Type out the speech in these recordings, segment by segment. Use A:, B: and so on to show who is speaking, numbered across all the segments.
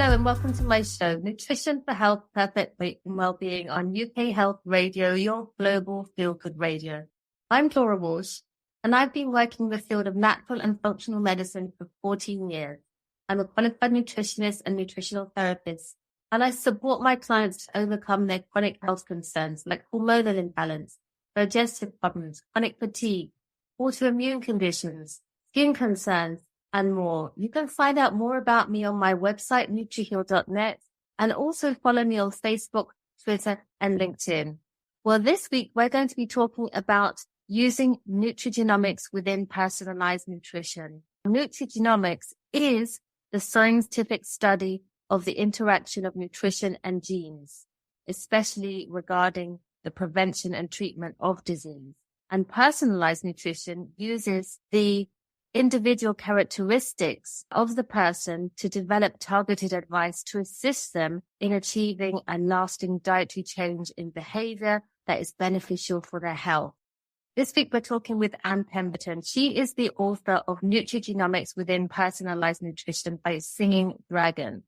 A: Hello and welcome to my show, Nutrition for Health, Perfect Weight and Wellbeing on UK Health Radio, your global feel-good radio. I'm Dora Walsh, and I've been working in the field of natural and functional medicine for 14 years. I'm a qualified nutritionist and nutritional therapist, and I support my clients to overcome their chronic health concerns like hormonal imbalance, digestive problems, chronic fatigue, autoimmune conditions, skin concerns, and more. You can find out more about me on my website, nutriheal.net, and also follow me on Facebook, Twitter, and LinkedIn. Well, this week, we're going to be talking about using Nutrigenomics within personalized nutrition. Nutrigenomics is the scientific study of the interaction of nutrition and genes, especially regarding the prevention and treatment of disease. And personalized nutrition uses the individual characteristics of the person to develop targeted advice to assist them in achieving a lasting dietary change in behavior that is beneficial for their health. This week, we're talking with Anne Pemberton. She is the author of Nutrigenomics within Personalised Nutrition by Singing Dragon.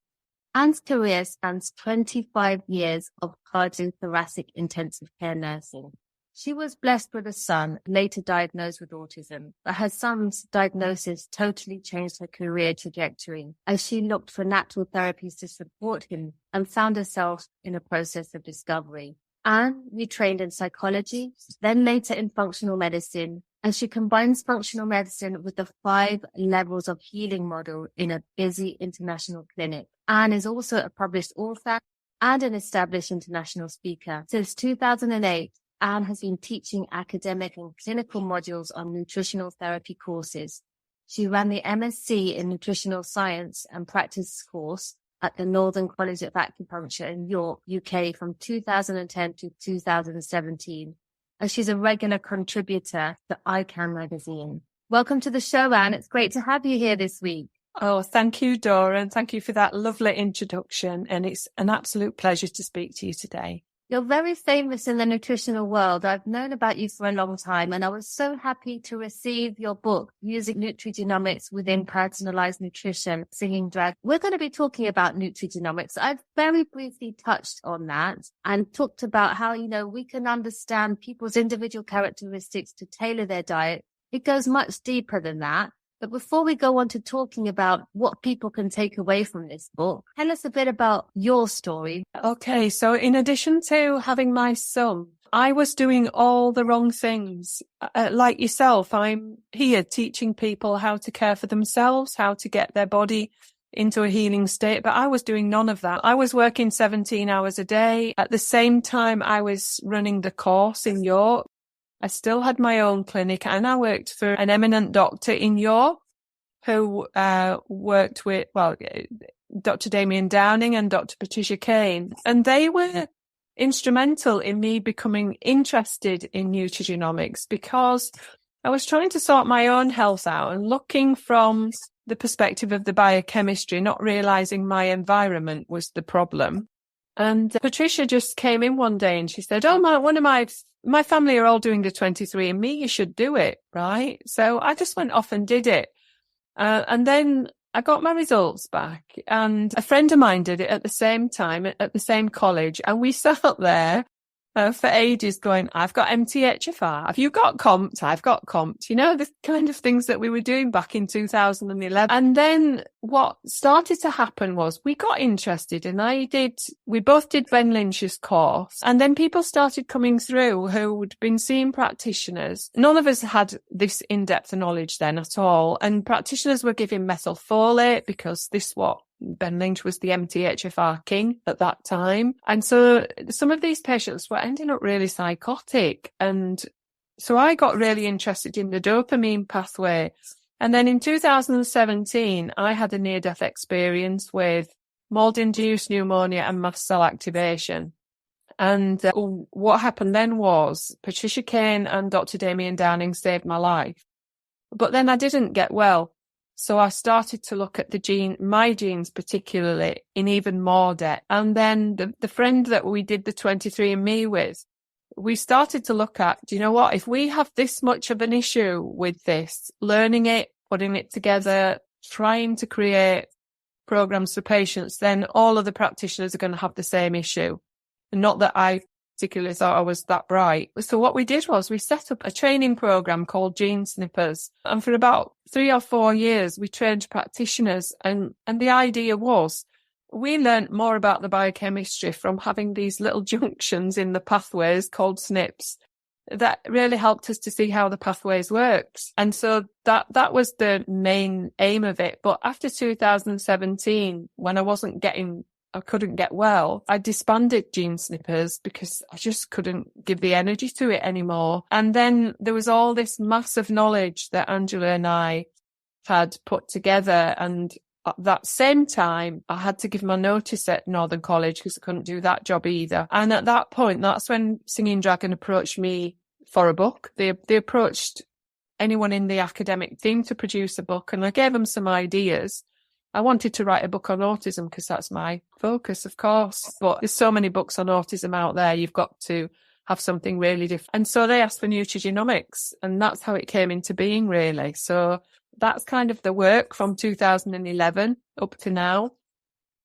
A: Anne's career spans 25 years of cardiothoracic intensive care nursing. She was blessed with a son, later diagnosed with autism, but her son's diagnosis totally changed her career trajectory as she looked for natural therapies to support him and found herself in a process of discovery. Anne retrained in psychology, then later in functional medicine, and she combines functional medicine with the 5 levels of healing model in a busy international clinic. Anne is also a published author and an established international speaker. Since 2008, Anne has been teaching academic and clinical modules on nutritional therapy courses. She ran the MSc in Nutritional Science and Practice course at the Northern College of Acupuncture in York, UK from 2010 to 2017. And she's a regular contributor to ICANN magazine. Welcome to the show, Anne. It's great to have you here this week.
B: Oh, thank you, Dora, and thank you for that lovely introduction. And it's an absolute pleasure to speak to you today.
A: You're very famous in the nutritional world. I've known about you for a long time, and I was so happy to receive your book, Using Nutrigenomics Within Personalized Nutrition, Singing Dragon. We're going to be talking about nutrigenomics. I've very briefly touched on that and talked about how, we can understand people's individual characteristics to tailor their diet. It goes much deeper than that. But before we go on to talking about what people can take away from this book, tell us a bit about your story.
B: Okay, so in addition to having my son, I was doing all the wrong things. Like yourself, I'm here teaching people how to care for themselves, how to get their body into a healing state, but I was doing none of that. I was working 17 hours a day. At the same time, I was running the course in York. I still had my own clinic, and I worked for an eminent doctor in York who worked with, Dr. Damien Downing and Dr. Patricia Kane. And they were instrumental in me becoming interested in nutrigenomics because I was trying to sort my own health out and looking from the perspective of the biochemistry, not realizing my environment was the problem. And Patricia just came in one day and she said, my family are all doing the 23andMe, you should do it, right? So I just went off and did it. And then I got my results back, and a friend of mine did it at the same time at the same college. And we sat there for ages going, I've got MTHFR. Have you got COMT? I've got COMT. The kind of things that we were doing back in 2011. And then what started to happen was we got interested, and we both did Ben Lynch's course. And then people started coming through who'd been seeing practitioners. None of us had this in-depth knowledge then at all. And practitioners were giving methylfolate because Ben Lynch was the MTHFR king at that time. And so some of these patients were ending up really psychotic. And so I got really interested in the dopamine pathway. And then in 2017, I had a near-death experience with mold-induced pneumonia and mast cell activation. And what happened then was Patricia Kane and Dr. Damien Downing saved my life. But then I didn't get well. So I started to look at my genes particularly, in even more depth. And then the friend that we did the 23andMe with, we started to look at, do you know what, if we have this much of an issue with this, learning it, putting it together, trying to create programs for patients, then all of the practitioners are going to have the same issue. And not that I particularly thought I was that bright. So what we did was we set up a training program called Gene Snippers. And for about 3 or 4 years, we trained practitioners. And the idea was we learned more about the biochemistry from having these little junctions in the pathways called SNPs. That really helped us to see how the pathways worked. And so that was the main aim of it. But after 2017, when I couldn't get well, I disbanded Gene Snippers because I just couldn't give the energy to it anymore. And then there was all this massive knowledge that Angela and I had put together. And at that same time, I had to give my notice at Northern College because I couldn't do that job either. And at that point, that's when Singing Dragon approached me for a book. They approached anyone in the academic team to produce a book, and I gave them some ideas. I wanted to write a book on autism because that's my focus, of course. But there's so many books on autism out there. You've got to have something really different. And so they asked for Nutrigenomics, and that's how it came into being, really. So that's kind of the work from 2011 up to now.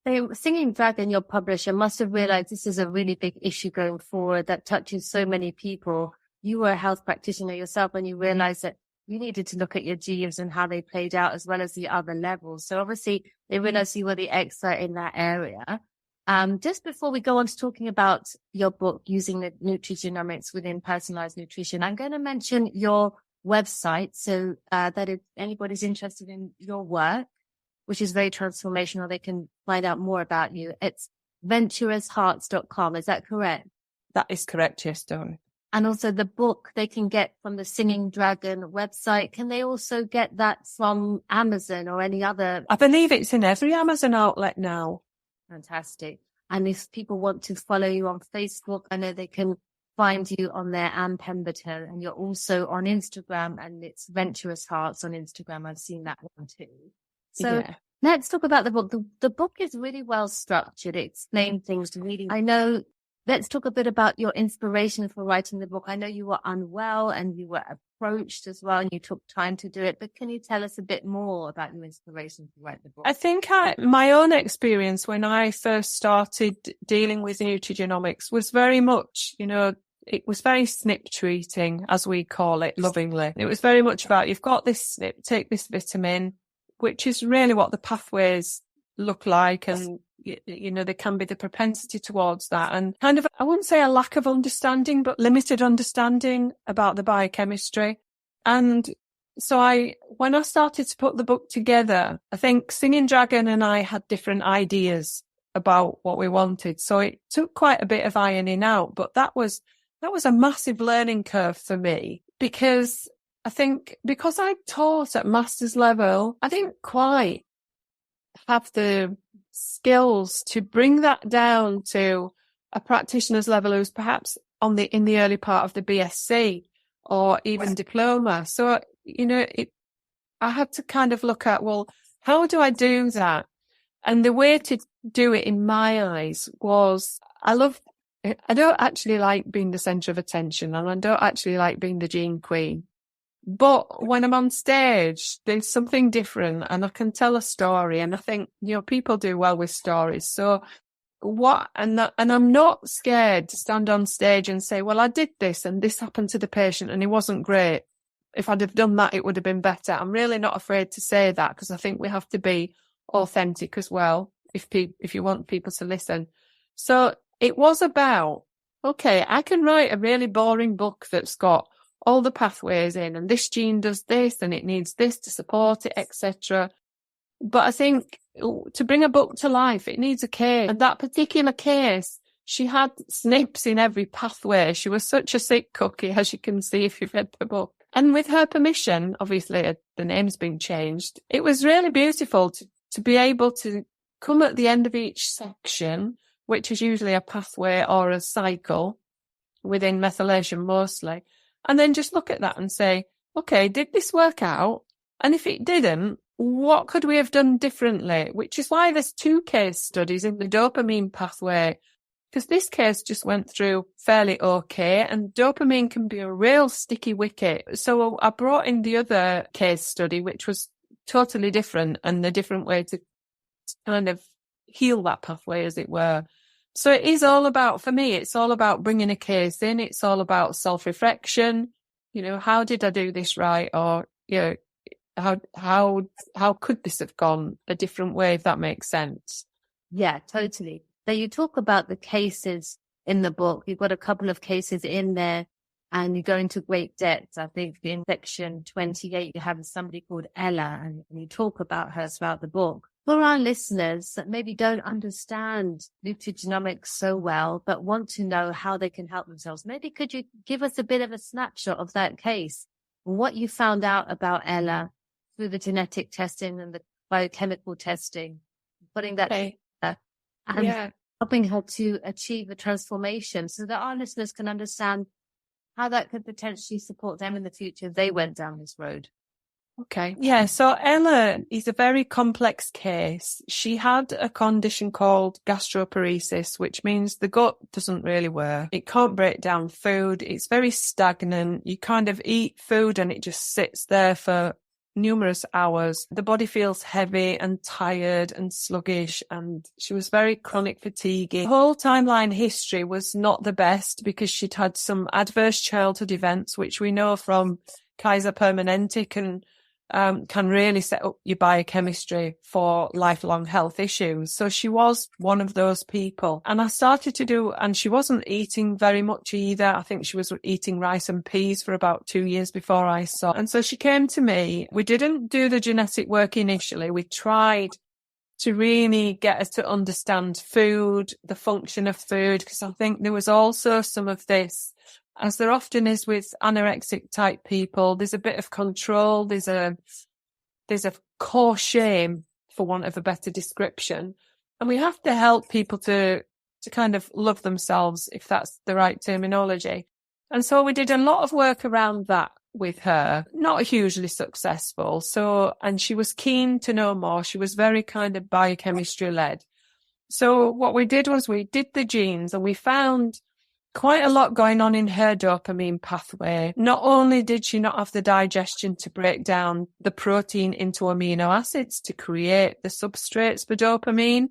A: So Singing Dragon, your publisher, must have realized this is a really big issue going forward that touches so many people. You were a health practitioner yourself, and you realized that you needed to look at your genes and how they played out, as well as the other levels. So obviously they realized you were the expert in that area. Just before we go on to talking about your book, Using the Nutrigenomics Within Personalised Nutrition, I'm going to mention your website so that if anybody's interested in your work, which is very transformational, they can find out more about you. It's venturoushearts.com. Is that correct?
B: That is correct, yes, Dora.
A: And also the book they can get from the Singing Dragon website. Can they also get that from Amazon or any other?
B: I believe it's in every Amazon outlet now.
A: Fantastic. And if people want to follow you on Facebook, I know they can find you on there and Pemberton. And you're also on Instagram, and it's Venturous Hearts on Instagram. I've seen that one too. So yeah. Let's talk about the book. The book is really well structured. It explains things really. Let's talk a bit about your inspiration for writing the book. I know you were unwell and you were approached as well, and you took time to do it. But can you tell us a bit more about your inspiration to write the book?
B: I think my own experience when I first started dealing with nutrigenomics was very much, it was very SNP treating, as we call it lovingly. It was very much about, you've got this SNP, take this vitamin, which is really what the pathways look like. And there can be the propensity towards that, and kind of, I wouldn't say a lack of understanding, but limited understanding about the biochemistry. And so when I started to put the book together, I think Singing Dragon and I had different ideas about what we wanted. So it took quite a bit of ironing out, but that was a massive learning curve for me, because I think because I taught at master's level, I didn't quite have the skills to bring that down to a practitioner's level who's perhaps in the early part of the BSc or even diploma. So, I had to kind of look at, well, how do I do that? And the way to do it in my eyes was, I don't actually like being the centre of attention, and I don't actually like being the gene queen. But when I'm on stage, there's something different, and I can tell a story. And I think, people do well with stories. So and I'm not scared to stand on stage and say, well, I did this and this happened to the patient and it wasn't great. If I'd have done that, it would have been better. I'm really not afraid to say that, because I think we have to be authentic as well if you want people to listen. So it was about, okay, I can write a really boring book that's got all the pathways in, and this gene does this and it needs this to support it, etc. But I think to bring a book to life, it needs a case. And that particular case, she had SNPs in every pathway. She was such a sick cookie, as you can see if you've read the book. And with her permission, obviously the name's been changed. It was really beautiful to be able to come at the end of each section, which is usually a pathway or a cycle within methylation mostly, and then just look at that and say, okay, did this work out? And if it didn't, what could we have done differently? Which is why there's 2 case studies in the dopamine pathway, because this case just went through fairly okay, and dopamine can be a real sticky wicket. So I brought in the other case study, which was totally different and a different way kind of heal that pathway, as it were. So it is all about, for me, it's all about bringing a case in. It's all about self-reflection. You know, how did I do this right? Or, you know, how could this have gone a different way, if that makes sense?
A: Yeah, totally. So you talk about the cases in the book. You've got a couple of cases in there and you go into great depth. I think in section 28, you have somebody called Ella and you talk about her throughout the book. For our listeners that maybe don't understand nutrigenomics so well, but want to know how they can help themselves, maybe could you give us a bit of a snapshot of that case, what you found out about Ella through the genetic testing and the biochemical testing, putting that together and helping her to achieve a transformation so that our listeners can understand how that could potentially support them in the future if they went down this road.
B: Okay. Yeah. So Ella is a very complex case. She had a condition called gastroparesis, which means the gut doesn't really work. It can't break down food. It's very stagnant. You kind of eat food and it just sits there for numerous hours. The body feels heavy and tired and sluggish, and she was very chronic fatigue. The whole timeline history was not the best because she'd had some adverse childhood events, which we know from Kaiser Permanente can really set up your biochemistry for lifelong health issues. So she was one of those people. And I started to do, and she wasn't eating very much either. I think she was eating rice and peas for about 2 years before I saw. And so she came to me. We didn't do the genetic work initially. We tried to really get her to understand food, the function of food, because I think there was also some of this, as there often is with anorexic type people, there's a bit of control, there's a core shame, for want of a better description. And we have to help people to kind of love themselves, if that's the right terminology. And so we did a lot of work around that with her, not hugely successful. So, and she was keen to know more. She was very kind of biochemistry led. So what we did was we did the genes and we found quite a lot going on in her dopamine pathway. Not only did she not have the digestion to break down the protein into amino acids to create the substrates for dopamine,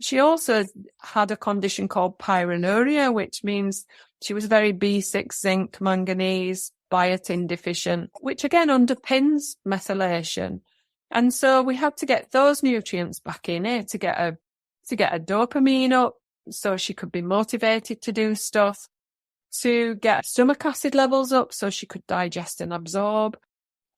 B: she also had a condition called pyroluria, which means she was very B6, zinc, manganese, biotin deficient, which again underpins methylation. And so we had to get those nutrients back in here to get a dopamine up, so she could be motivated to do stuff, to get stomach acid levels up so she could digest and absorb,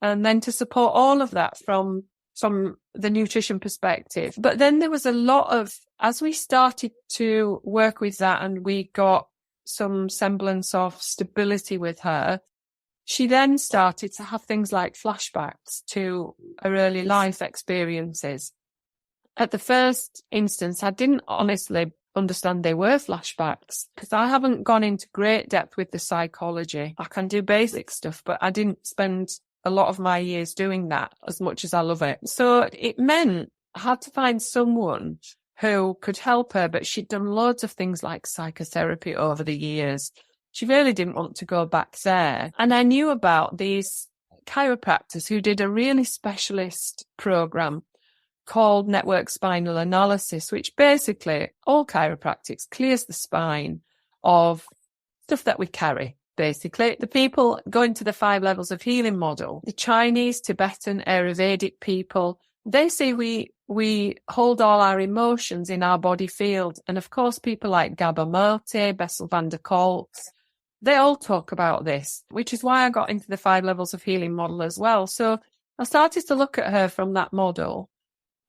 B: and then to support all of that from the nutrition perspective. But then there was a lot of, as we started to work with that and we got some semblance of stability with her, she then started to have things like flashbacks to her early life experiences. At the first instance, I didn't honestly understand they were flashbacks because I haven't gone into great depth with the psychology. I can do basic stuff, but I didn't spend a lot of my years doing that as much as I love it. So it meant I had to find someone who could help her, but she'd done loads of things like psychotherapy over the years. She really didn't want to go back there. And I knew about these chiropractors who did a really specialist program called network spinal analysis, which basically all chiropractics clears the spine of stuff that we carry. Basically, the people going to the 5 levels of healing model, the Chinese, Tibetan, Ayurvedic people, they say we hold all our emotions in our body field. And of course, people like Gabor Mate, Bessel van der Kolk, they all talk about this, which is why I got into the 5 levels of healing model as well. So I started to look at her from that model.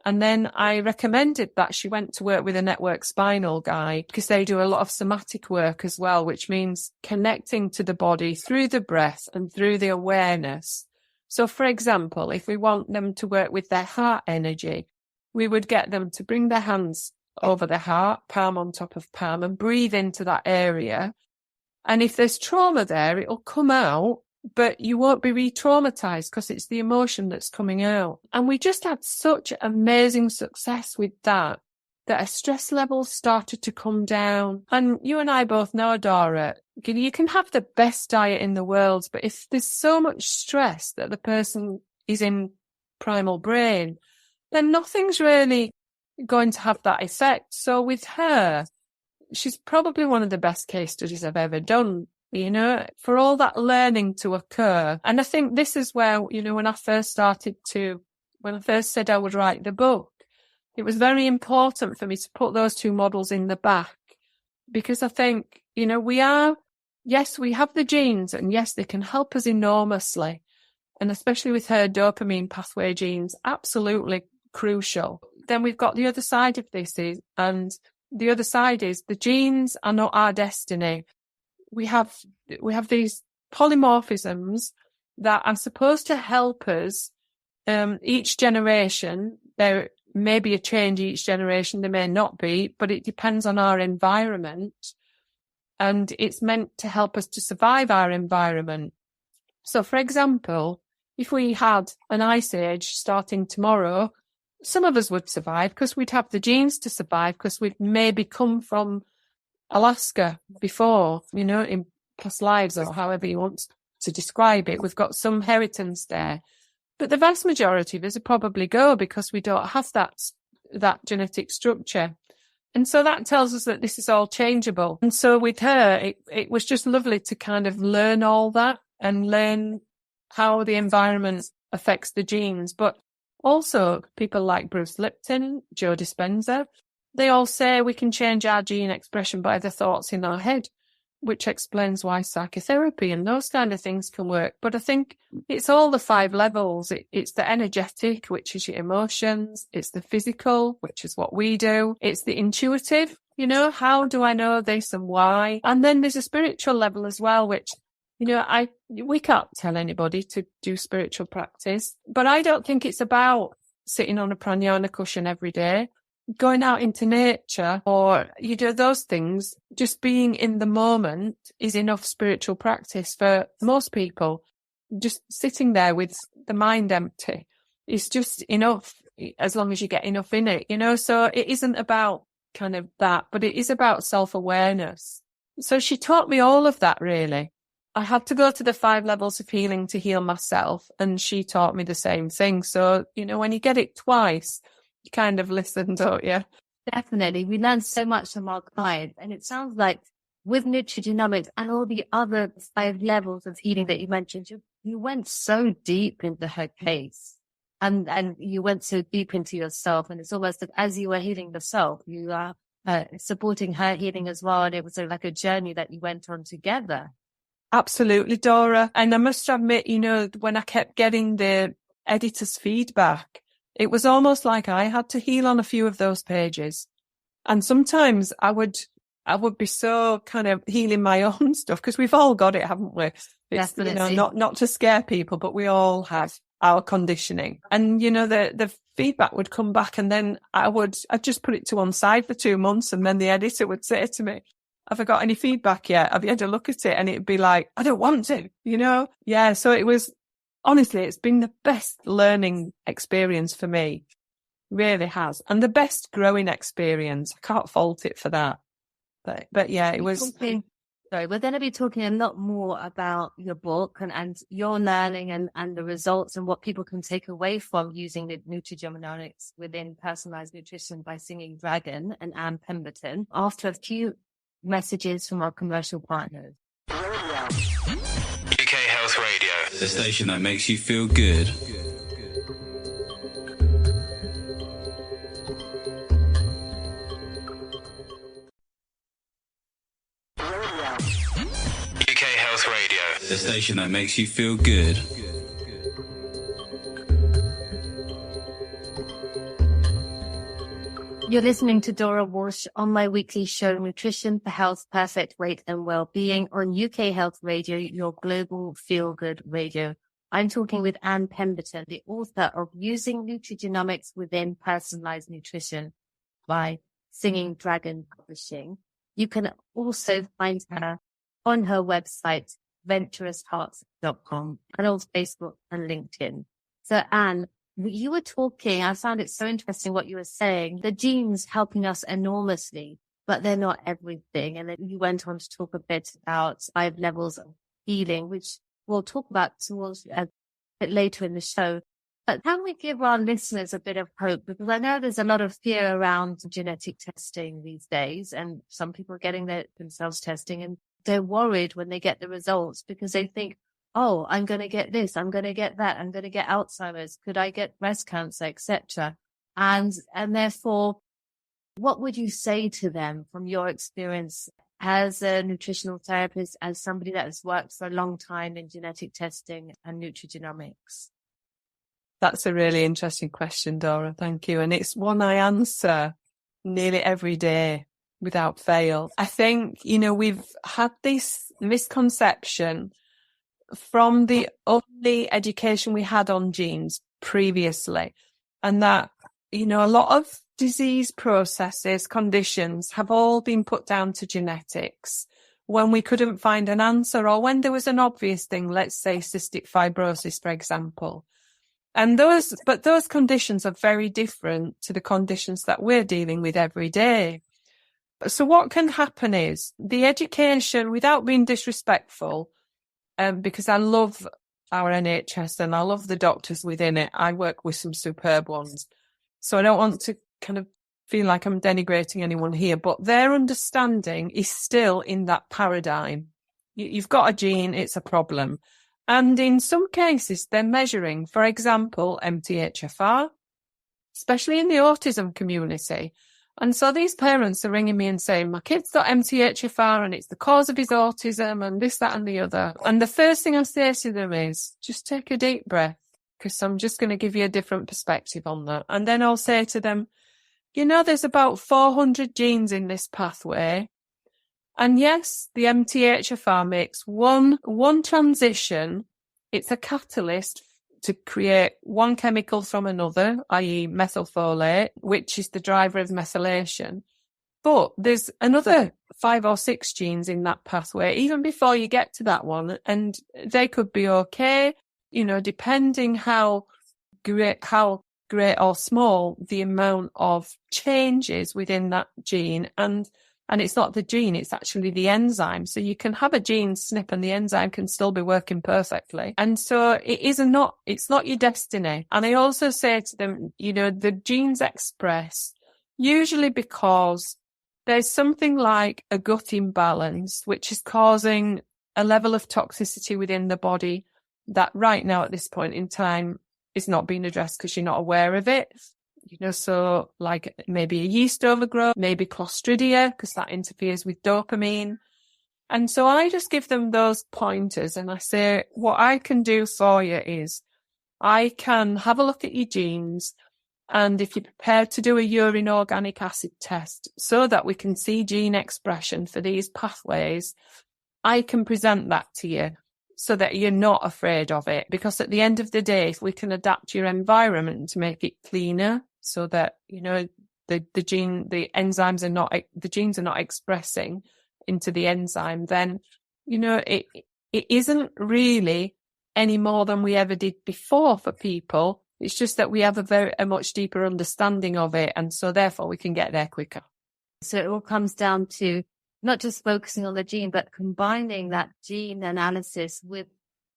B: And then I recommended that she went to work with a network spinal guy because they do a lot of somatic work as well, which means connecting to the body through the breath and through the awareness. So, for example, if we want them to work with their heart energy, we would get them to bring their hands over the heart, palm on top of palm, and breathe into that area. And if there's trauma there, it'll come out, but you won't be re-traumatized because it's the emotion that's coming out. And we just had such amazing success with that our stress levels started to come down. And you and I both know, Dora, you can have the best diet in the world, but if there's so much stress that the person is in primal brain, then nothing's really going to have that effect. So with her, she's probably one of the best case studies I've ever done, you know, for all that learning to occur. And I think this is where, you know, when I first said I would write the book, it was very important for me to put those two models in the back, because I think, you know, we have the genes, and yes, they can help us enormously. And especially with her dopamine pathway genes, absolutely crucial. Then we've got the other side of this and the other side is the genes are not our destiny. We have these polymorphisms that are supposed to help us each generation. There may be a change each generation, there may not be, but it depends on our environment. And it's meant to help us to survive our environment. So, for example, if we had an ice age starting tomorrow, some of us would survive because we'd have the genes to survive, because we'd maybe come from Alaska before, you know, in past lives, or however you want to describe it. We've got some inheritance there. But the vast majority of us would probably go because we don't have that genetic structure. And so that tells us that this is all changeable. And so with her, it was just lovely to kind of learn all that and learn how the environment affects the genes. But also people like Bruce Lipton, Joe Dispenza, they all say we can change our gene expression by the thoughts in our head, which explains why psychotherapy and those kind of things can work. But I think it's all the 5 levels. It's the energetic, which is your emotions. It's the physical, which is what we do. It's the intuitive, you know, how do I know this and why? And then there's a spiritual level as well, which, you know, we can't tell anybody to do spiritual practice, but I don't think it's about sitting on a pranayama cushion every day, going out into nature, or, you know, those things. Just being in the moment is enough spiritual practice for most people. Just sitting there with the mind empty is just enough, as long as you get enough in it, you know. So it isn't about kind of that, but it is about self-awareness. So she taught me all of that, really. I had to go to the 5 levels of healing to heal myself, and she taught me the same thing. So, you know, when you get it twice, you kind of listen, don't you?
A: Definitely. We learn so much from our clients. And it sounds like with Nutrigenomics and all the other 5 levels of healing that you mentioned, you went so deep into her case, and you went so deep into yourself. And it's almost like as you were healing yourself, you are supporting her healing as well. And it was like a journey that you went on together.
B: Absolutely, Dora. And I must admit, you know, when I kept getting the editor's feedback, it was almost like I had to heal on a few of those pages. And sometimes I would be so kind of healing my own stuff, because we've all got it, haven't we? It's, you know, not to scare people, but we all have our conditioning. And, you know, the feedback would come back, and then I'd just put it to one side for 2 months. And then the editor would say to me, have I got any feedback yet? Have you had a look at it? And it'd be like, I don't want to, you know? Yeah. So it was, honestly, it's been the best learning experience for me. Really has. And the best growing experience. I can't fault it for that. But yeah, it was.
A: We're going to be talking a lot more about your book and your learning and the results and what people can take away from using the Nutrigenomics within personalized nutrition by Singing Dragon and Pemberton after a few messages from our commercial partners.
C: UK Health Radio, the station that makes you feel good. UK Health Radio, the station that makes you feel good.
A: You're listening to Dora Walsh on my weekly show, Nutrition for Health, Perfect Weight and Wellbeing on UK Health Radio, your global feel-good radio. I'm talking with Anne Pemberton, the author of Using Nutrigenomics Within Personalised Nutrition by Singing Dragon Publishing. You can also find her on her website, venturoushearts.com, and on Facebook and LinkedIn. So Anne, you were talking, I found it so interesting what you were saying, the genes helping us enormously, but they're not everything. And then you went on to talk a bit about 5 levels of healing, which we'll talk about towards a bit later in the show. But can we give our listeners a bit of hope? Because I know there's a lot of fear around genetic testing these days, and some people are getting themselves testing, and they're worried when they get the results because they think, oh, I'm going to get this, I'm going to get that, I'm going to get Alzheimer's, could I get breast cancer, etc. And therefore, what would you say to them from your experience as a nutritional therapist, as somebody that has worked for a long time in genetic testing and nutrigenomics?
B: That's a really interesting question, Dora. Thank you. And it's one I answer nearly every day without fail. I think, we've had this misconception from the only education we had on genes previously, and that, a lot of disease processes, conditions have all been put down to genetics when we couldn't find an answer, or when there was an obvious thing, let's say cystic fibrosis, for example. And those conditions are very different to the conditions that we're dealing with every day. So what can happen is the education, without being disrespectful, because I love our NHS and I love the doctors within it. I work with some superb ones. So I don't want to kind of feel like I'm denigrating anyone here, but their understanding is still in that paradigm. You've got a gene, it's a problem. And in some cases, they're measuring, for example, MTHFR, especially in the autism community. And so these parents are ringing me and saying, my kid's got MTHFR and it's the cause of his autism and this, that and the other. And the first thing I say to them is, just take a deep breath, because I'm just going to give you a different perspective on that. And then I'll say to them, there's about 400 genes in this pathway. And yes, the MTHFR makes one transition. It's a catalyst to create one chemical from another, i.e. methylfolate, which is the driver of methylation. But there's another 5 or 6 genes in that pathway, even before you get to that one. And they could be okay, depending how great or small the amount of changes within that gene. And it's not the gene, it's actually the enzyme. So you can have a gene snip and the enzyme can still be working perfectly. And so it's not your destiny. And I also say to them, the genes express usually because there's something like a gut imbalance, which is causing a level of toxicity within the body that right now at this point in time is not being addressed because you're not aware of it. So like maybe a yeast overgrowth, maybe Clostridia, because that interferes with dopamine. And so I just give them those pointers and I say, what I can do for you is I can have a look at your genes, and if you're prepared to do a urine organic acid test so that we can see gene expression for these pathways, I can present that to you so that you're not afraid of it. Because at the end of the day, if we can adapt your environment to make it cleaner, so that, the enzymes are not, the genes are not expressing into the enzyme, then, it isn't really any more than we ever did before for people. It's just that we have a much deeper understanding of it. And so therefore we can get there quicker.
A: So it all comes down to not just focusing on the gene, but combining that gene analysis with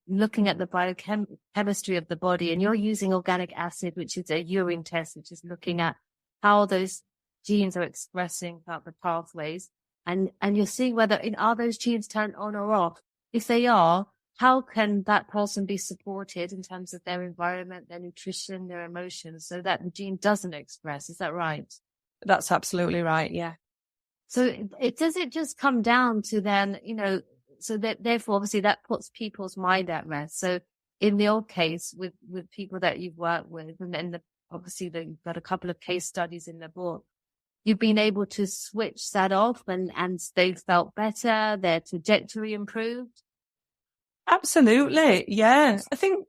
A: looking at the biochemistry of the body. And you're using organic acid, which is a urine test, which is looking at how those genes are expressing throughout the pathways. And you're seeing whether are those genes turned on or off. If they are, how can that person be supported in terms of their environment, their nutrition, their emotions, so that the gene doesn't express? Is that right?
B: That's absolutely right, yeah.
A: So does it just come down to then, so that therefore, obviously, that puts people's mind at rest. So in the old case with people that you've worked with, and then obviously you've got a couple of case studies in the book, you've been able to switch that off and they felt better, their trajectory improved?
B: Absolutely, yeah. I think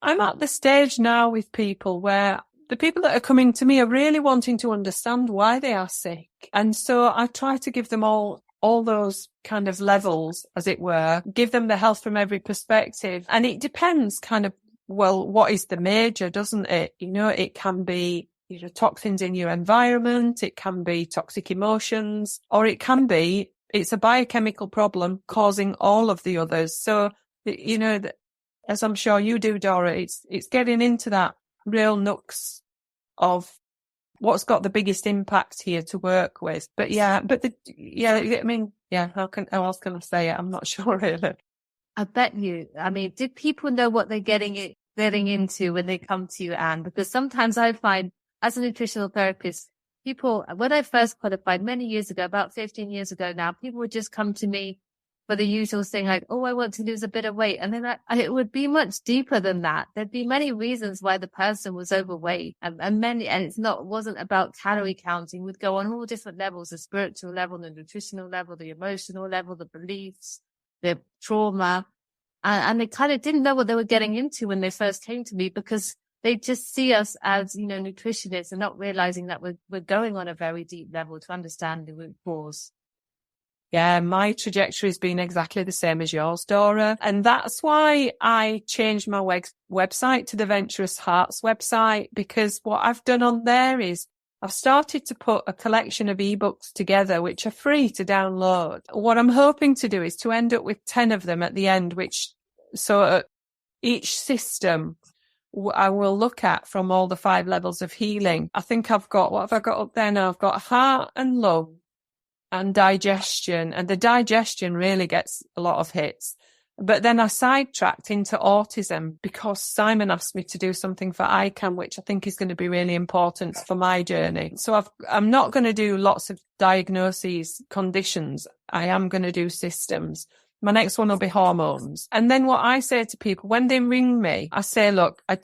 B: I'm at the stage now with people where the people that are coming to me are really wanting to understand why they are sick. And so I try to give them all those kind of levels, as it were, give them the health from every perspective. And it depends kind of, well, what is the major, doesn't it? It can be, toxins in your environment, it can be toxic emotions, or it can be, it's a biochemical problem causing all of the others. So, as I'm sure you do, Dora, it's getting into that real nooks of what's got the biggest impact here to work with. But how else can I say it? I'm not sure really.
A: I bet you. I mean, did people know what they're getting into when they come to you, Anne? Because sometimes I find, as a nutritional therapist, people, when I first qualified many years ago, about 15 years ago now, people would just come to me for the usual thing like, oh, I want to lose a bit of weight. And then it would be much deeper than that. There'd be many reasons why the person was overweight and wasn't about calorie counting. Would go on all different levels, the spiritual level, the nutritional level, the emotional level, the beliefs, the trauma. And they kind of didn't know what they were getting into when they first came to me, because they just see us as, nutritionists and not realizing that we're going on a very deep level to understand the root cause.
B: Yeah, my trajectory has been exactly the same as yours, Dora. And that's why I changed my website to the Venturous Hearts website, because what I've done on there is I've started to put a collection of ebooks together, which are free to download. What I'm hoping to do is to end up with 10 of them at the end, so each system I will look at from all the 5 levels of healing. I think what have I got up there now? I've got heart and lung and digestion, and the digestion really gets a lot of hits. But then I sidetracked into autism because Simon asked me to do something for ICANN, which I think is going to be really important for my journey. So I'm not going to do lots of diagnoses, conditions. I am going to do systems. My next one will be hormones. And then what I say to people when they ring me, I say, look, I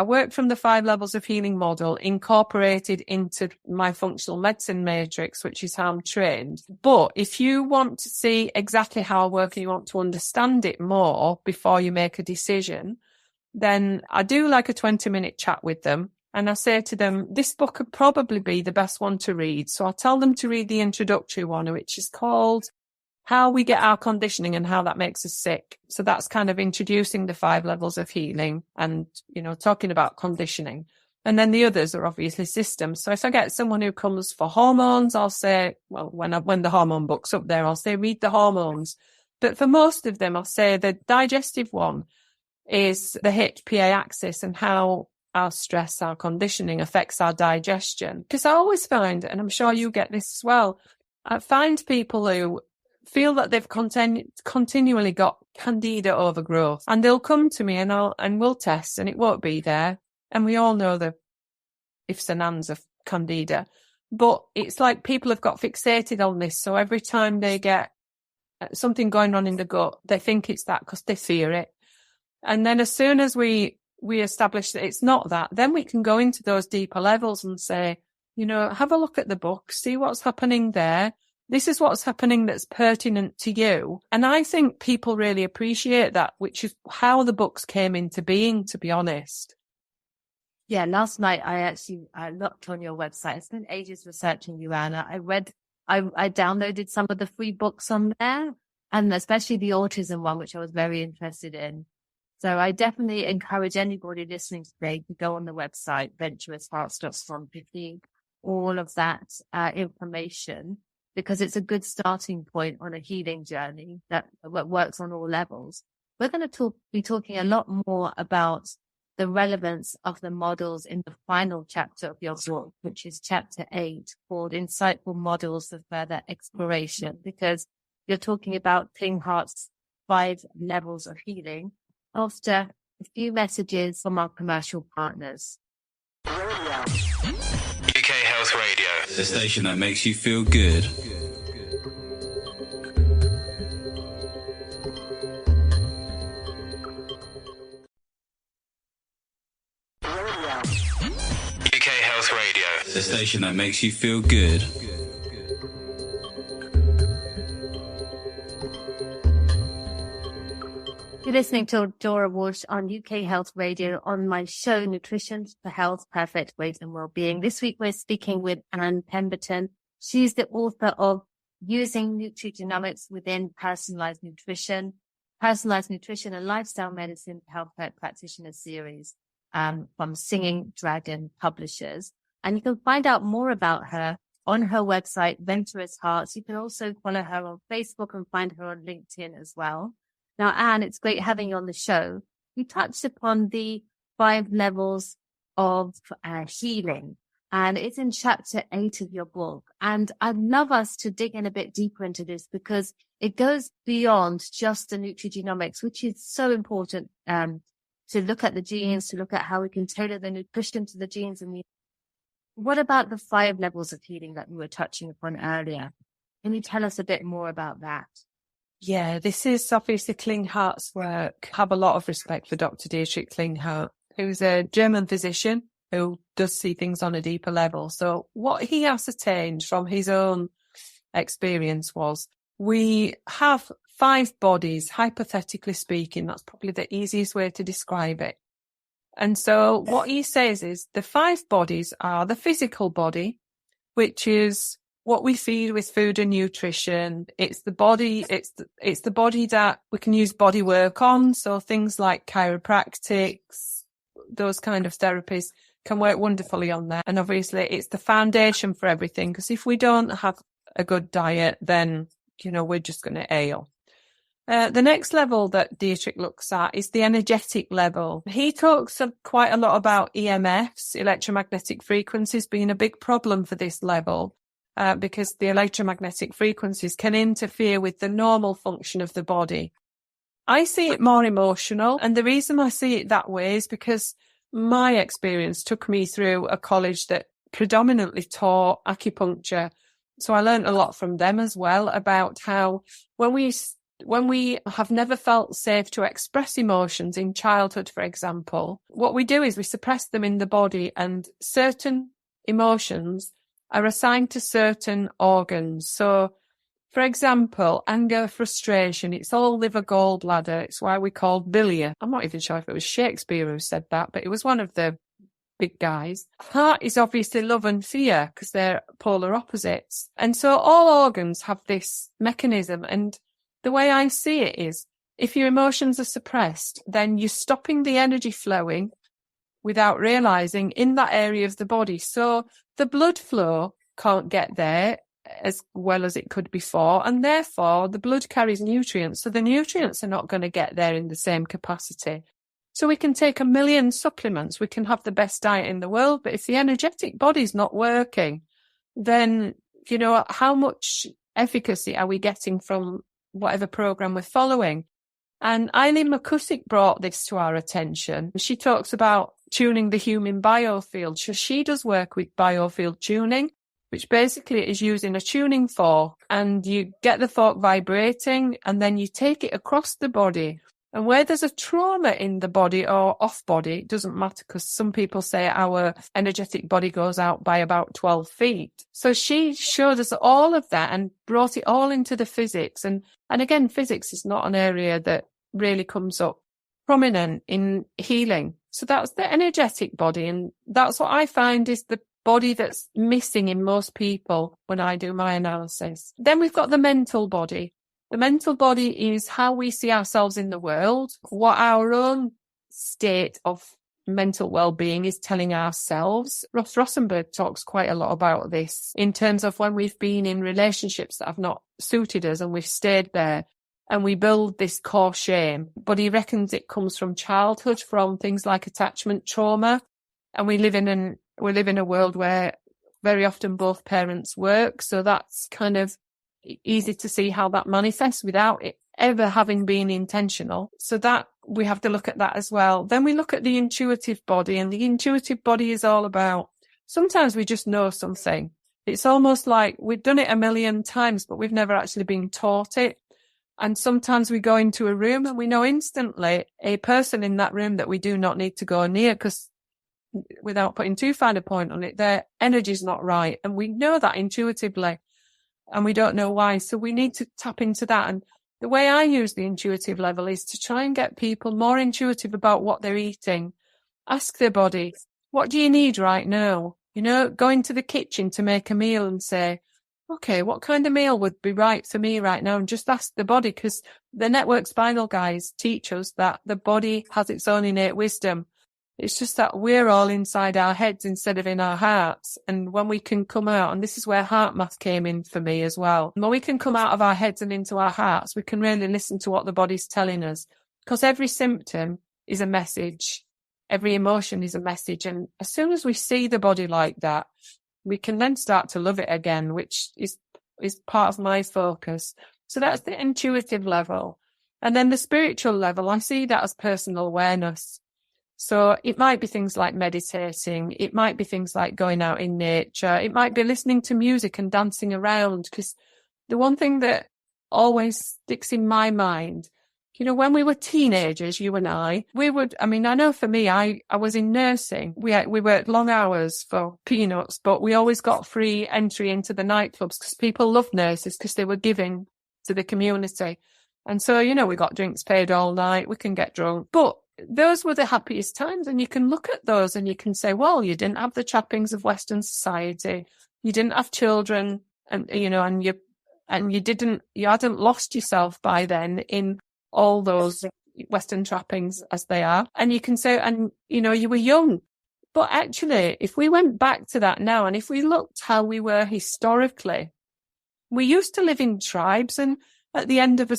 B: work from the 5 levels of healing model incorporated into my functional medicine matrix, which is how I'm trained. But if you want to see exactly how I work and you want to understand it more before you make a decision, then I do like a 20-minute chat with them. And I say to them, this book could probably be the best one to read. So I tell them to read the introductory one, which is called How We Get Our Conditioning and How That Makes Us Sick. So that's kind of introducing the 5 levels of healing and, talking about conditioning. And then the others are obviously systems. So if I get someone who comes for hormones, I'll say, well, when the hormone book's up there, I'll say, read the hormones. But for most of them, I'll say the digestive one is the HPA axis and how our stress, our conditioning affects our digestion. Because I always find, and I'm sure you get this as well, I find people who feel that they've continually got candida overgrowth, and they'll come to me and we'll test and it won't be there. And we all know the ifs and ands of candida, but it's like people have got fixated on this. So every time they get something going on in the gut, they think it's that because they fear it. And then as soon as we establish that it's not that, then we can go into those deeper levels and say, have a look at the book, see what's happening there. This is what's happening that's pertinent to you. And I think people really appreciate that, which is how the books came into being, to be honest.
A: Yeah, last night I looked on your website. I spent ages researching you, Anna. I downloaded some of the free books on there, and especially the autism one, which I was very interested in. So I definitely encourage anybody listening today to go on the website, venturoushearts.com, to see all of that information, because it's a good starting point on a healing journey that works on all levels. We're going to be talking a lot more about the relevance of the models in the final chapter of your book, which is chapter 8, called Insightful Models for Further Exploration, because you're talking about Klinghart's 5 levels of healing after a few messages from our commercial partners.
C: UK Health Radio, the station that makes you feel good. UK Health Radio, the station that makes you feel good.
A: You're listening to Dora Walsh on UK Health Radio on my show, Nutrition for Health, Perfect Weight and Wellbeing. This week, we're speaking with Anne Pemberton. She's the author of Using Nutrigenomics Within Personalised Nutrition, Personalised Nutrition and Lifestyle Medicine for Health Practitioner series from Singing Dragon Publishers. And you can find out more about her on her website, Venturous Hearts. You can also follow her on Facebook and find her on LinkedIn as well. Now, Anne, it's great having you on the show. you touched upon the 5 levels of healing, and it's in chapter 8 of your book. And I'd love us to dig in a bit deeper into this, because it goes beyond just the nutrigenomics, which is so important, to look at the genes, to look at how we can tailor the nutrition to the genes. And what about the 5 levels of healing that we were touching upon earlier? Can you tell us a bit more about that?
B: Yeah, this is obviously Klinghart's work. I have a lot of respect for Dr. Dietrich Klinghardt, who's a German physician who does see things on a deeper level. So what he ascertained from his own experience was we have 5 bodies, hypothetically speaking. That's probably the easiest way to describe it. And so what he says is the 5 bodies are the physical body, which is what we feed with food and nutrition. It's the body, it's the body that we can use body work on. So things like chiropractics, those kind of therapies can work wonderfully on that. And obviously it's the foundation for everything, because if we don't have a good diet, then, we're just going to ail. The next level that Dietrich looks at is the energetic level. He talks quite a lot about EMFs, electromagnetic frequencies, being a big problem for this level, because the electromagnetic frequencies can interfere with the normal function of the body. I see it more emotional, and the reason I see it that way is because my experience took me through a college that predominantly taught acupuncture. So I learned a lot from them as well about how when we have never felt safe to express emotions in childhood, for example, what we do is we suppress them in the body, and certain emotions are assigned to certain organs. So, for example, anger, frustration, it's all liver gallbladder. It's why we call biliary. I'm not even sure if it was Shakespeare who said that, but it was one of the big guys. Heart is obviously love and fear, because they're polar opposites. And so all organs have this mechanism. And the way I see it is, if your emotions are suppressed, then you're stopping the energy flowing without realizing in that area of the body. So the blood flow can't get there as well as it could before, and therefore the blood carries nutrients. So the nutrients are not going to get there in the same capacity. So we can take 1 million supplements, we can have the best diet in the world, but if the energetic body's not working, then, how much efficacy are we getting from whatever program we're following? And Eileen McCusick brought this to our attention. She talks about tuning the human biofield. So she does work with biofield tuning, which basically is using a tuning fork, and you get the fork vibrating and then you take it across the body. And where there's a trauma in the body or off body, it doesn't matter, because some people say our energetic body goes out by about 12 feet. So she showed us all of that and brought it all into the physics. And again, physics is not an area that really comes up prominent in healing. So that's the energetic body. And that's what I find is the body that's missing in most people when I do my analysis. Then we've got the mental body. The mental body is how we see ourselves in the world, what our own state of mental well-being is telling ourselves. Ross Rosenberg talks quite a lot about this in terms of when we've been in relationships that have not suited us and we've stayed there, and we build this core shame. But he reckons it comes from childhood, from things like attachment trauma. And we live in a world where very often both parents work. So that's kind of easy to see how that manifests without it ever having been intentional. So that we have to look at that as well. Then we look at the intuitive body, and the intuitive body is all about, sometimes we just know something. It's almost like we've done it 1 million times, but we've never actually been taught it. And sometimes we go into a room and we know instantly a person in that room that we do not need to go near, because without putting too fine a point on it, their energy is not right. And we know that intuitively, and we don't know why. So we need to tap into that. And the way I use the intuitive level is to try and get people more intuitive about what they're eating. Ask their body, what do you need right now? Go into the kitchen to make a meal and say, okay, what kind of meal would be right for me right now? And just ask the body, because the network spinal guys teach us that the body has its own innate wisdom. It's just that we're all inside our heads instead of in our hearts. And when we can come out, and this is where heart math came in for me as well, when we can come out of our heads and into our hearts, we can really listen to what the body's telling us. Because every symptom is a message. Every emotion is a message. And as soon as we see the body like that, we can then start to love it again, which is part of my focus. So that's the intuitive level. And then the spiritual level, I see that as personal awareness. So it might be things like meditating. It might be things like going out in nature. It might be listening to music and dancing around. Because the one thing that always sticks in my mind, you know, when we were teenagers, you and I know for me, I was in nursing. We worked long hours for peanuts, but we always got free entry into the nightclubs because people loved nurses because they were giving to the community. And so, you know, we got drinks paid all night. We can get drunk. But those were the happiest times. And you can look at those and you can say, well, you didn't have the trappings of Western society. You didn't have children and, you know, and you hadn't lost yourself by then in all those Western trappings as they are. And you can say, and, you know, you were young. But actually, if we went back to that now, and if we looked how we were historically, we used to live in tribes, and at the end of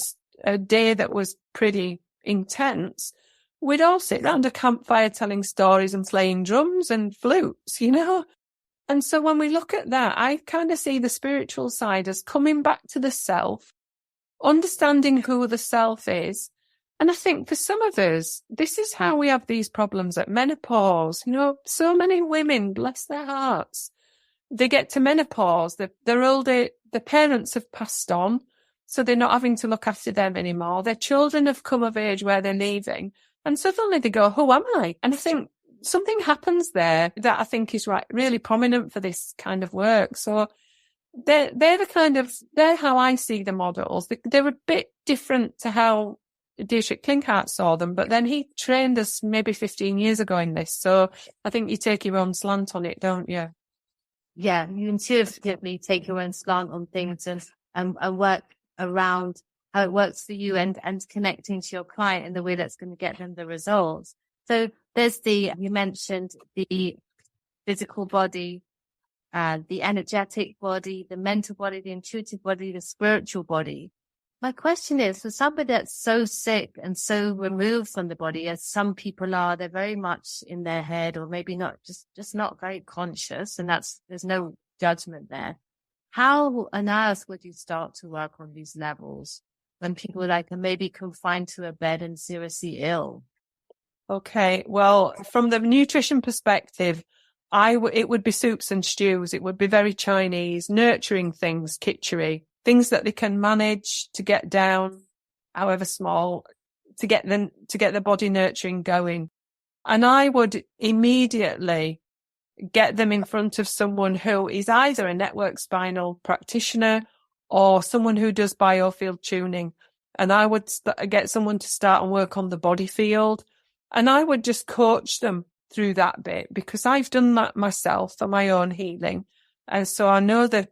B: a day that was pretty intense, we'd all sit round a campfire telling stories and playing drums and flutes, you know? And so when we look at that, I kind of see the spiritual side as coming back to the self, understanding who the self is. And I think for some of us, this is how we have these problems at menopause. You know, so many women, bless their hearts, they get to menopause, they're older, the parents have passed on, so they're not having to look after them anymore. Their children have come of age where they're leaving, and suddenly they go, who am I? And I think something happens there that I think is really prominent for this kind of work. So they're how I see the models. They're a bit different to how Dietrich Klinkhardt saw them, but then he trained us maybe 15 years ago in this. So I think you take your own slant on it, don't you?
A: Yeah, you intuitively take your own slant on things and work around how it works for you and connecting to your client in the way that's going to get them the results. So there's you mentioned the physical body, the energetic body, the mental body, the intuitive body, the spiritual body. My question is, for somebody that's so sick and so removed from the body, as some people are, they're very much in their head, or maybe not, just not very conscious, and there's no judgment there. How on earth would you start to work on these levels when people are maybe confined to a bed and seriously ill?
B: Okay, well, from the nutrition perspective, it would be soups and stews. It would be very Chinese, nurturing things, kitchery, things that they can manage to get down, however small, to get the body nurturing going. And I would immediately get them in front of someone who is either a network spinal practitioner or someone who does biofield tuning. And I would get someone to start and work on the body field. And I would just coach them through that bit, because I've done that myself for my own healing. And so I know the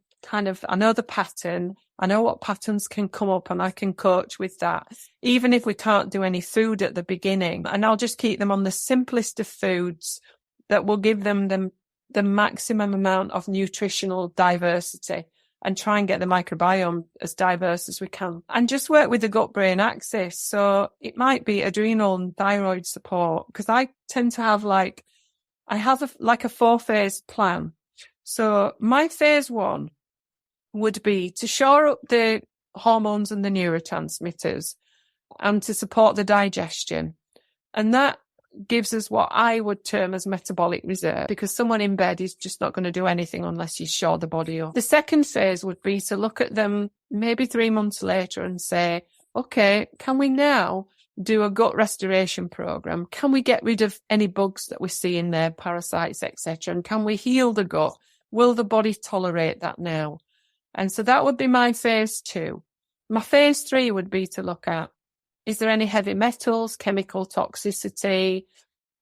B: pattern, I know what patterns can come up, and I can coach with that, even if we can't do any food at the beginning. And I'll just keep them on the simplest of foods that will give them the maximum amount of nutritional diversity, and try and get the microbiome as diverse as we can, and just work with the gut-brain axis. So it might be adrenal and thyroid support, because I tend to have a 4-phase plan. So my phase 1 would be to shore up the hormones and the neurotransmitters and to support the digestion. And that gives us what I would term as metabolic reserve, because someone in bed is just not going to do anything unless you shore the body up. The second phase would be to look at them maybe 3 months later and say, okay, can we now do a gut restoration program? Can we get rid of any bugs that we see in there, parasites, etc.? And can we heal the gut? Will the body tolerate that now? And so that would be my phase 2. My phase 3 would be to look at, is there any heavy metals, chemical toxicity,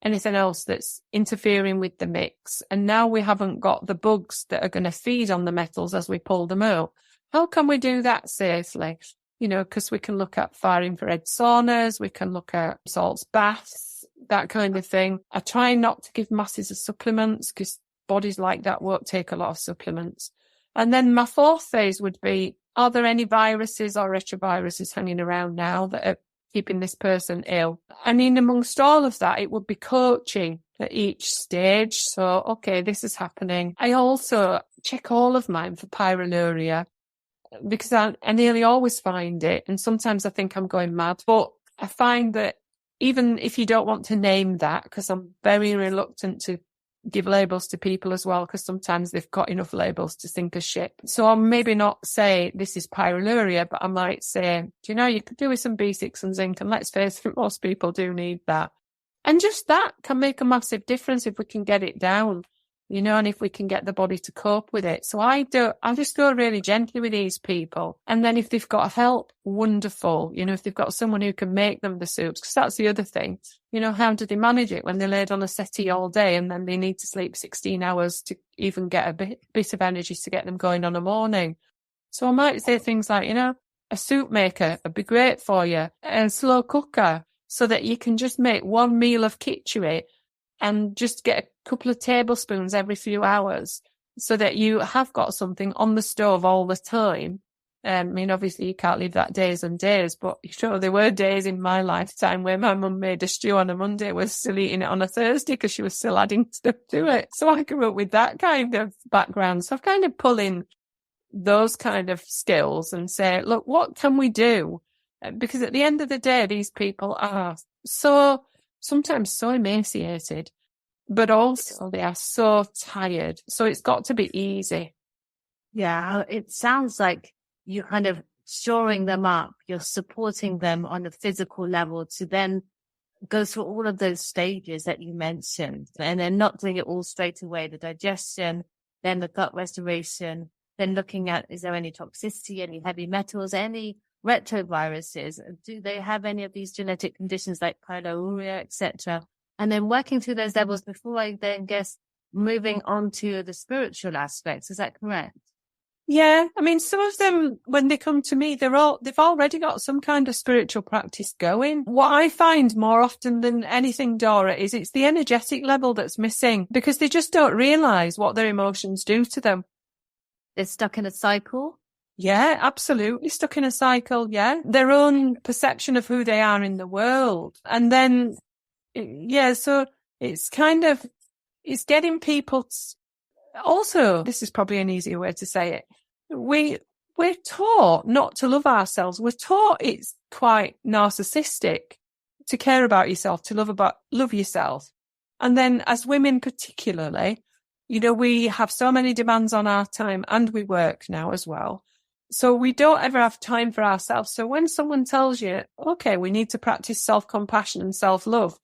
B: anything else that's interfering with the mix? And now we haven't got the bugs that are going to feed on the metals as we pull them out. How can we do that safely? You know, because we can look at far infrared saunas, we can look at salts baths, that kind of thing. I try not to give masses of supplements, because bodies like that won't take a lot of supplements. And then my 4th phase would be, are there any viruses or retroviruses hanging around now that are keeping this person ill. And in amongst all of that, it would be coaching at each stage. So, okay, this is happening. I also check all of mine for pyroluria because I nearly always find it. And sometimes I think I'm going mad. But I find that even if you don't want to name that, because I'm very reluctant to give labels to people as well, because sometimes they've got enough labels to sink a ship. So I'll maybe not say this is pyroluria, but I might say, do you know, you could do with some B6 and zinc, and let's face it, most people do need that. And just that can make a massive difference if we can get it down, you know, and if we can get the body to cope with it. So I just go really gently with these people. And then if they've got help, wonderful. You know, if they've got someone who can make them the soups, because that's the other thing. You know, how do they manage it when they're laid on a settee all day and then they need to sleep 16 hours to even get a bit of energy to get them going on a morning? So I might say things like, you know, a soup maker would be great for you, a slow cooker, so that you can just make one meal of kitchery and just get a couple of tablespoons every few hours so that you have got something on the stove all the time. I mean, obviously you can't leave that days and days, but sure, there were days in my lifetime where my mum made a stew on a Monday, was still eating it on a Thursday because she was still adding stuff to it. So I grew up with that kind of background. So I've kind of pulled in those kind of skills and say, look, what can we do? Because at the end of the day, these people are sometimes so emaciated, but also they are so tired. So it's got to be easy.
A: Yeah, it sounds like you're kind of shoring them up. You're supporting them on a physical level to then go through all of those stages that you mentioned. And then not doing it all straight away, the digestion, then the gut restoration, then looking at, is there any toxicity, any heavy metals, any retroviruses? Do they have any of these genetic conditions like pyroluria, etc.? And then working through those levels before I then guess moving on to the spiritual aspects. Is that correct?
B: Yeah, I mean, some of them, when they come to me, they've already got some kind of spiritual practice going. What I find more often than anything, Dora, is it's the energetic level that's missing because they just don't realise what their emotions do to them.
A: They're stuck in a cycle?
B: Yeah, absolutely. Stuck in a cycle, yeah. Their own perception of who they are in the world. And then, yeah, so it's it's getting people also, this is probably an easier way to say it. We're taught not to love ourselves. We're taught it's quite narcissistic to care about yourself, to love yourself. And then as women particularly, you know, we have so many demands on our time and we work now as well. So we don't ever have time for ourselves. So when someone tells you, okay, we need to practice self-compassion and self-love,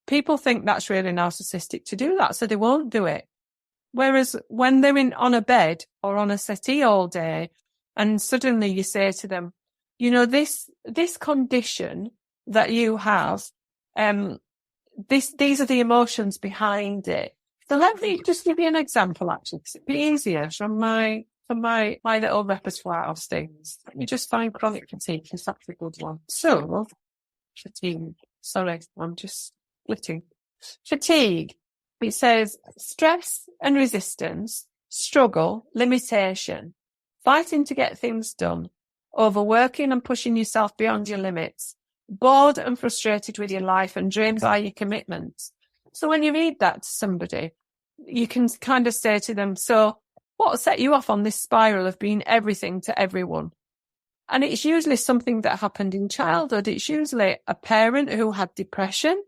B: people think that's really narcissistic to do that. So they won't do it. Whereas when they're on a bed or on a settee all day and suddenly you say to them, you know, this condition that you have, these are the emotions behind it. So let me just give you an example, actually, because it'd be easier from my little repertoire of things. Let me just find chronic fatigue, because that's a good one. So, fatigue. Sorry, I'm just splitting. Fatigue. It says stress and resistance, struggle, limitation, fighting to get things done, overworking and pushing yourself beyond your limits, bored and frustrated with your life and drained by your commitments. So when you read that to somebody, you can kind of say to them, so what set you off on this spiral of being everything to everyone? And it's usually something that happened in childhood. It's usually a parent who had depression.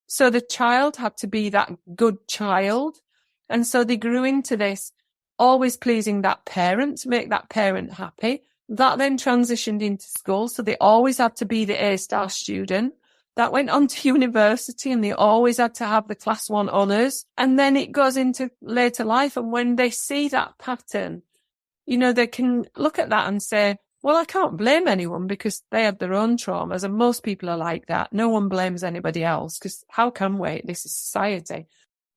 B: So the child had to be that good child. And so they grew into this, always pleasing that parent to make that parent happy. That then transitioned into school. So they always had to be the A-star student. That went on to university and they always had to have the class 1 honours. And then it goes into later life. And when they see that pattern, you know, they can look at that and say, well, I can't blame anyone because they have their own traumas, and most people are like that. No one blames anybody else because how can we? This is society.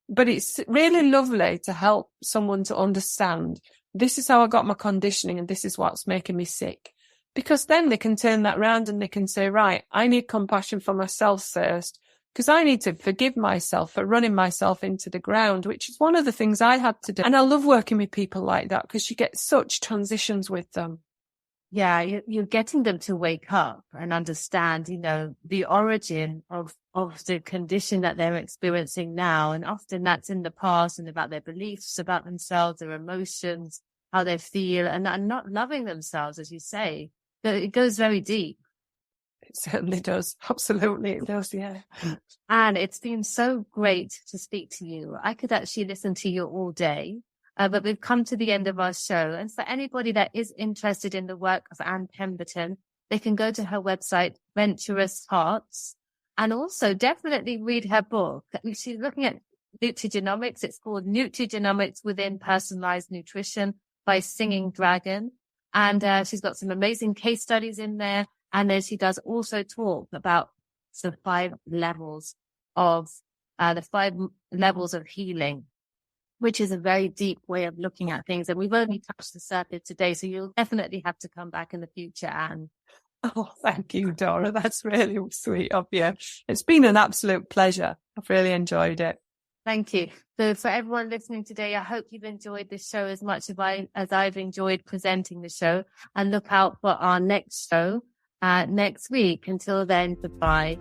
B: But it's really lovely to help someone to understand this is how I got my conditioning and this is what's making me sick. Because then they can turn that around and they can say, right, I need compassion for myself first because I need to forgive myself for running myself into the ground, which is one of the things I had to do. And I love working with people like that because you get such transitions with them.
A: Yeah, you're getting them to wake up and understand, the origin of the condition that they're experiencing now. And often that's in the past and about their beliefs about themselves, their emotions, how they feel, and not loving themselves, as you say. But it goes very deep.
B: It certainly does. Absolutely, it does, yeah.
A: And it's been so great to speak to you. I could actually listen to you all day. But we've come to the end of our show. And for anybody that is interested in the work of Anne Pemberton, they can go to her website, Venturous Hearts, and also definitely read her book. She's looking at Nutrigenomics. It's called Nutrigenomics Within Personalised Nutrition by Singing Dragon. And she's got some amazing case studies in there. And then she does also talk about the 5 levels of healing, which is a very deep way of looking at things. And we've only touched the surface today, so you'll definitely have to come back in the future, Anne.
B: Oh, thank you, Dora. That's really sweet of you. It's been an absolute pleasure. I've really enjoyed it.
A: Thank you. So for everyone listening today, I hope you've enjoyed this show as much as I've enjoyed presenting the show. And look out for our next show next week. Until then, goodbye.